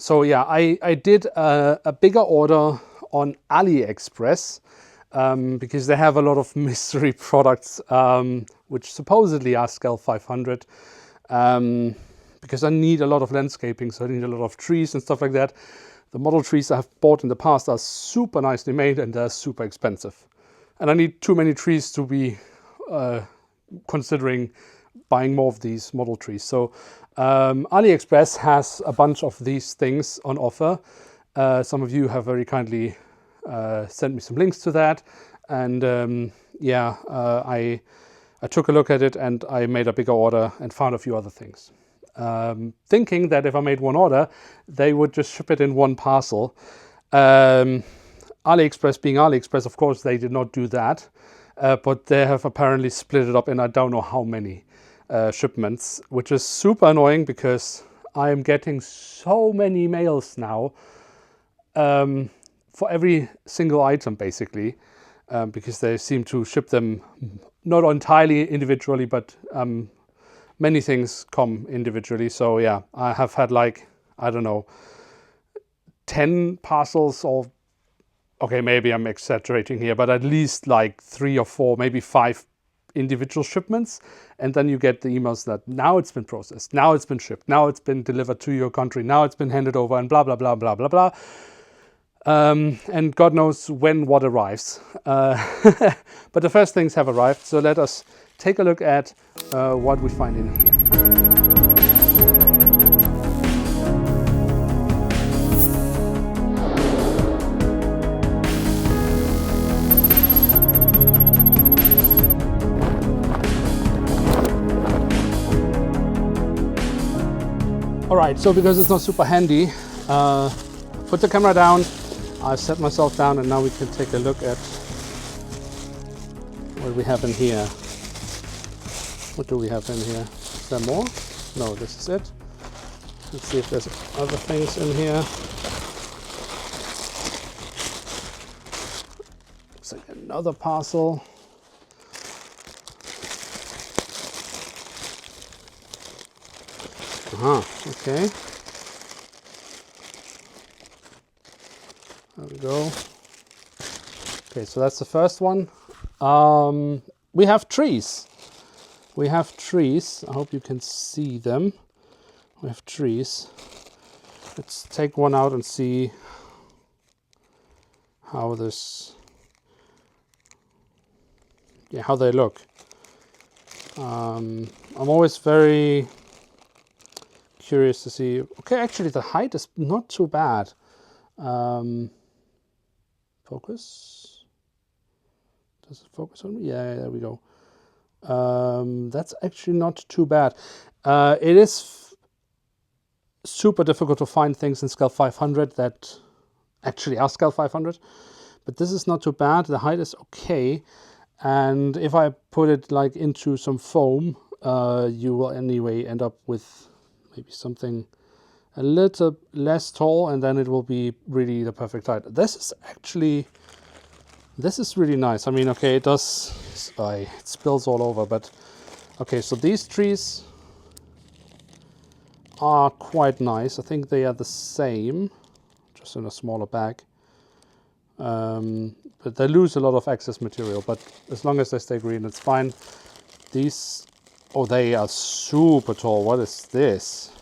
So yeah, I did a bigger order on AliExpress because they have a lot of mystery products which supposedly are Scale 500 because I need a lot of landscaping, so I need a lot of trees and stuff like that. The model trees I've bought in the past are super nicely made and they're super expensive. And I need too many trees to be considering buying more of these model trees. So AliExpress has a bunch of these things on offer. Some of you have very kindly sent me some links to that. And yeah, I took a look at it and I made a bigger order and found a few other things. Thinking that if I made one order, they would just ship it in one parcel. AliExpress being AliExpress, of course, they did not do that. But they have apparently split it up in I don't know how many shipments, which is super annoying because I am getting so many mails now for every single item, basically, because they seem to ship them not entirely individually, but many things come individually. So yeah, I have had like, I don't know, 10 parcels or, okay, maybe I'm exaggerating here, but at least like 3 or 4, maybe 5 individual shipments. And then you get the emails that now it's been processed, now it's been shipped, now it's been delivered to your country, now it's been handed over and blah, blah, blah, blah, blah, blah. And God knows when what arrives. But the first things have arrived. So let us take a look at what we find in here. All right, so because it's not super handy, put the camera down, I set myself down, and now we can take a look at what we have in here. What do we have in here? Is there more? No, this is it. Let's see if there's other things in here. Looks like another parcel. Okay. There we go. Okay, so that's the first one. We have trees. We have trees. I hope you can see them. We have trees. Let's take one out and see how this, yeah, how they look. I'm always very curious to see. Okay, actually the height is not too bad. Focus. Does it focus on me? Yeah, there we go. That's actually not too bad. It is super difficult to find things in Scale 500 that actually are Scale 500, but this is not too bad. The height is okay, and if I put it like into some foam, you will anyway end up with maybe something a little less tall, and then it will be really the perfect height. This is really nice. I mean, okay, it does, it spills all over, but okay, so these trees are quite nice. I think they are the same, just in a smaller bag. But they lose a lot of excess material, but as long as they stay green, it's fine. These, oh, they are super tall. What is this?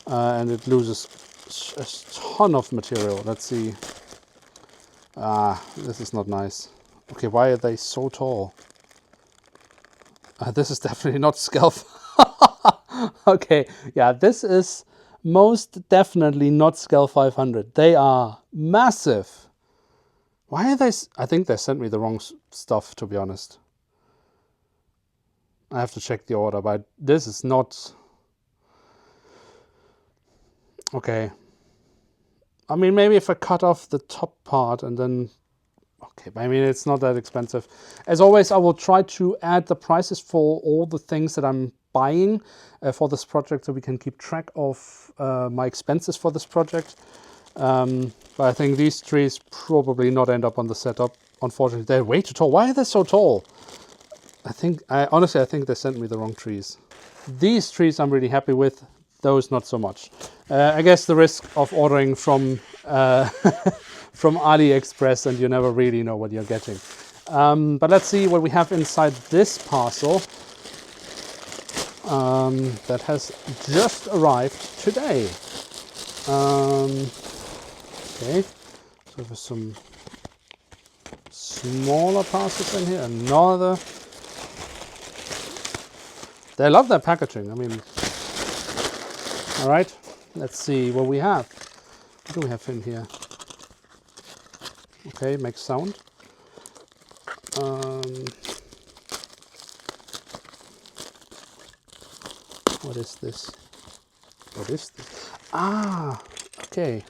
And it loses a ton of material. Let's see. This is not nice. Okay, why are they so tall? This is definitely not Scale. Okay, yeah, this is most definitely not Scale 500. They are massive. Why are they? I think they sent me the wrong stuff, to be honest. I have to check the order, but this is not. Okay. I mean, maybe if I cut off the top part and then, okay, I mean, it's not that expensive. As always, I will try to add the prices for all the things that I'm buying for this project so we can keep track of my expenses for this project. But I think these trees probably not end up on the setup. Unfortunately, they're way too tall. Why are they so tall? Honestly, I think they sent me the wrong trees. These trees I'm really happy with. those not so much. I guess the risk of ordering from from AliExpress, and you never really know what you're getting. But let's see what we have inside this parcel that has just arrived today. Okay, so there's some smaller parcels in here. Another. They love their packaging. I mean, all right. Let's see what we have. What do we have in here? Okay, makes sound. What is this? What is this? Ah, okay.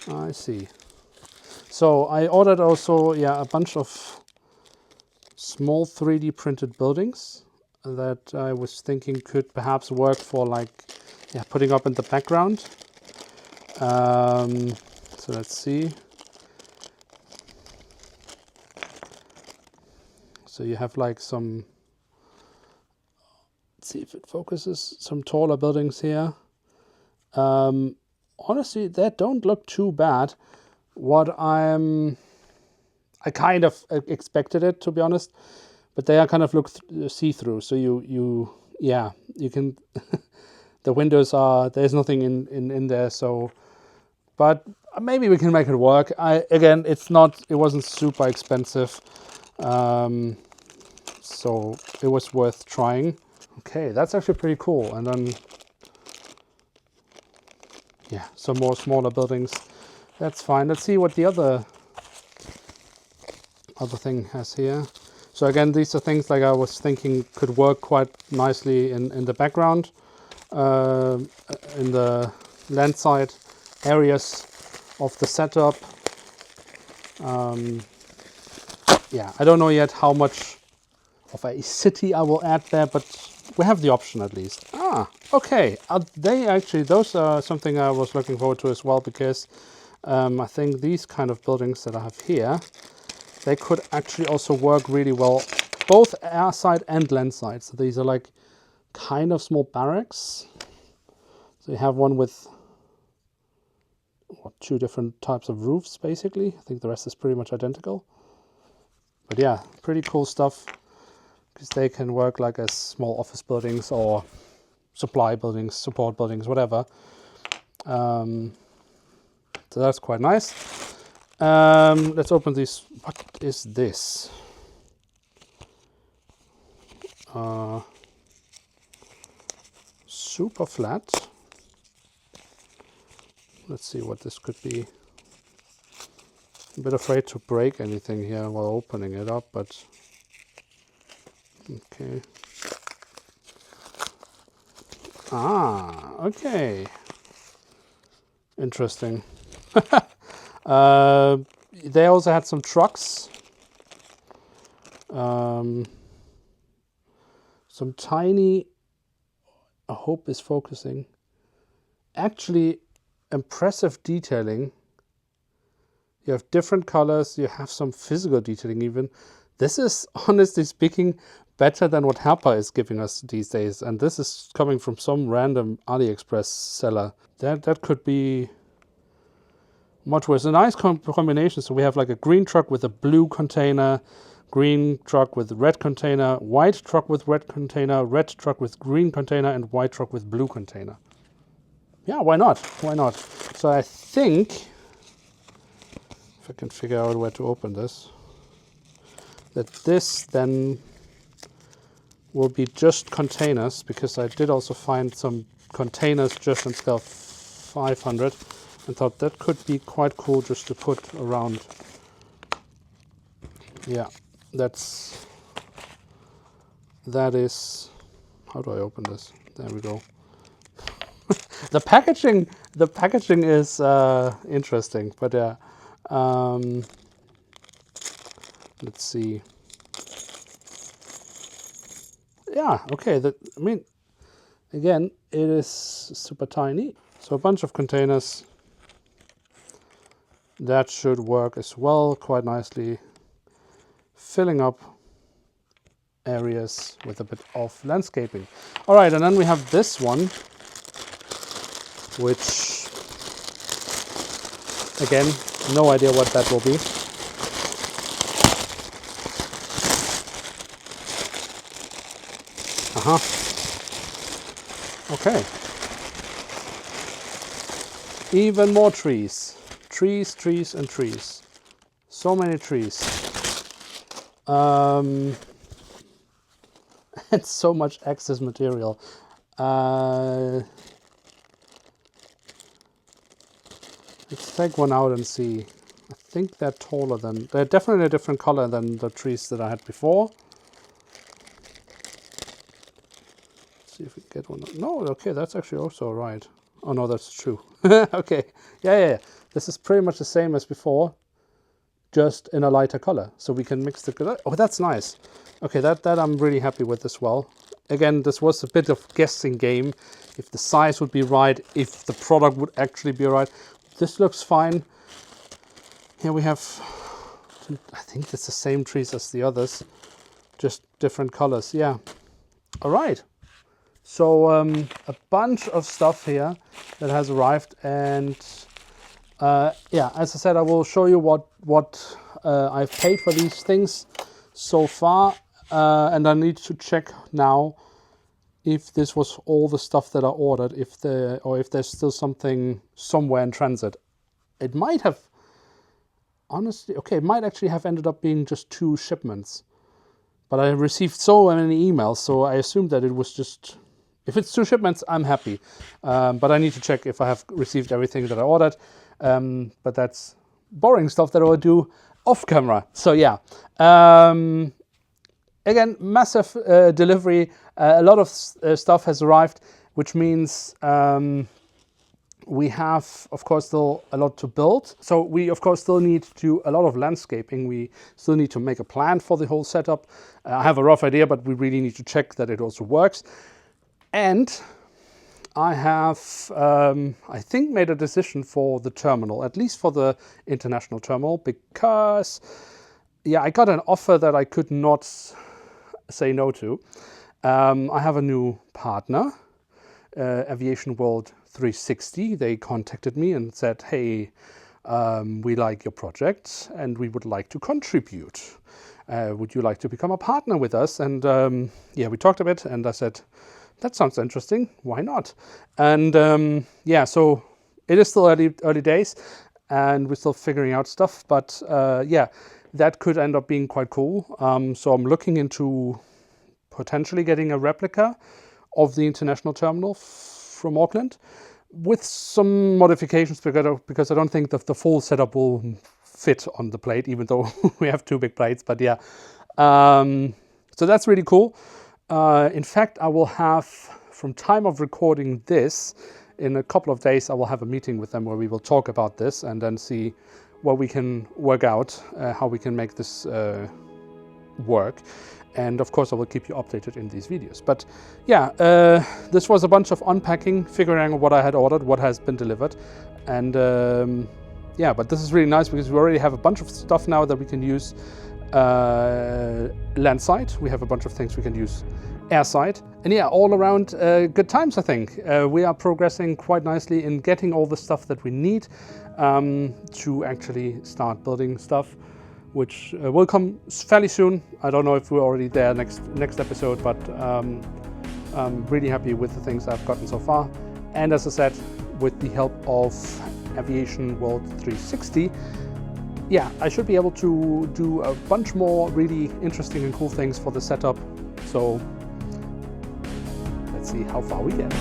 I see. So I ordered also, yeah, a bunch of small 3D printed buildings that I was thinking could perhaps work for, like, yeah, putting up in the background. So let's see. So you have like some, let's see if it focuses, some taller buildings here. Honestly, they don't look too bad. What I kind of expected it, to be honest, but they are kind of look see-through. So you can, the windows are, there's nothing in there. So, but maybe we can make it work. Again, it wasn't super expensive. So it was worth trying. Okay, that's actually pretty cool. And then, yeah, some more smaller buildings. That's fine. Let's see what the other thing has here. So again, these are things like I was thinking could work quite nicely in the background, in the land side areas of the setup. Yeah, I don't know yet how much of a city I will add there, but we have the option at least. Okay. Those are something I was looking forward to as well, because I think these kind of buildings that I have here, they could actually also work really well, both air side and land side. So these are like kind of small barracks. So you have one with two different types of roofs, basically. I think the rest is pretty much identical. But yeah, pretty cool stuff, because they can work like as small office buildings or supply buildings, support buildings, whatever. So that's quite nice. Let's open this. What is this? Super flat. Let's see what this could be. I'm a bit afraid to break anything here while opening it up, but okay. Okay. Interesting. They also had some trucks. Some tiny, I hope is focusing, actually impressive detailing. You have different colors, you have some physical detailing even. This is, honestly speaking, better than what Herpa is giving us these days. And this is coming from some random AliExpress seller. That could be much worse. A nice combination. So we have like a green truck with a blue container, green truck with red container, white truck with red container, red truck with green container, and white truck with blue container. Yeah, why not? Why not? So I think, if I can figure out where to open this, that this then will be just containers, because I did also find some containers just on scale 500 and thought that could be quite cool just to put around. Yeah, that is, how do I open this? There we go. The packaging is interesting, but yeah. Let's see. Yeah, okay. I mean, again, it is super tiny. So a bunch of containers. That should work as well quite nicely. Filling up areas with a bit of landscaping. All right, and then we have this one. which, again, no idea what that will be. Okay. Even more trees. Trees, trees, and trees. So many trees. And so much excess material. Let's take one out and see. I think they're taller than... They're definitely a different color than the trees that I had before. Let's see if we can get one. No, okay, that's actually also right. Oh no, that's true. Okay, yeah. This is pretty much the same as before, just in a lighter color. So we can mix the color. Oh, that's nice. Okay, that I'm really happy with as well. Again, this was a bit of guessing game. If the size would be right, if the product would actually be right. This looks fine. Here we have, I think it's the same trees as the others, just different colors. Yeah. All right. So a bunch of stuff here that has arrived, and yeah, as I said, I will show you what I've paid for these things so far, and I need to check now if this was all the stuff that I ordered, or if there's still something somewhere in transit. It might have, honestly, okay, it might actually have ended up being just 2 shipments, but I received so many emails, so I assumed that it was just. If it's 2 shipments, I'm happy. But I need to check if I have received everything that I ordered. But that's boring stuff that I will do off camera. So yeah. Again, massive delivery. A lot of stuff has arrived, which means we have, of course, still a lot to build. So we, of course, still need to do a lot of landscaping. We still need to make a plan for the whole setup. I have a rough idea, but we really need to check that it also works. And I have, I think, made a decision for the terminal, at least for the international terminal, because, yeah, I got an offer that I could not say no to. I have a new partner, Aviation World 360. They contacted me and said, hey, we like your project and we would like to contribute. Would you like to become a partner with us? And yeah, we talked a bit, and I said, that sounds interesting. Why not? And yeah, so it is still early days, and we're still figuring out stuff. But yeah, that could end up being quite cool. So I'm looking into potentially getting a replica of the international terminal from Auckland, with some modifications, because I don't think that the full setup will fit on the plate, even though we have 2 big plates. But yeah, so that's really cool. In fact, I will have, from time of recording this, in a couple of days, I will have a meeting with them where we will talk about this and then see what we can work out, how we can make this work. And of course, I will keep you updated in these videos. But yeah, this was a bunch of unpacking, figuring out what I had ordered, what has been delivered. And yeah, but this is really nice because we already have a bunch of stuff now that we can use landside. We have a bunch of things we can use airside, and yeah, all around good times. I think we are progressing quite nicely in getting all the stuff that we need to actually start building stuff, which will come fairly soon. I don't know if we're already there next episode, but I'm really happy with the things I've gotten so far. And as I said, with the help of Aviation World 360, yeah, I should be able to do a bunch more really interesting and cool things for the setup. So let's see how far we get.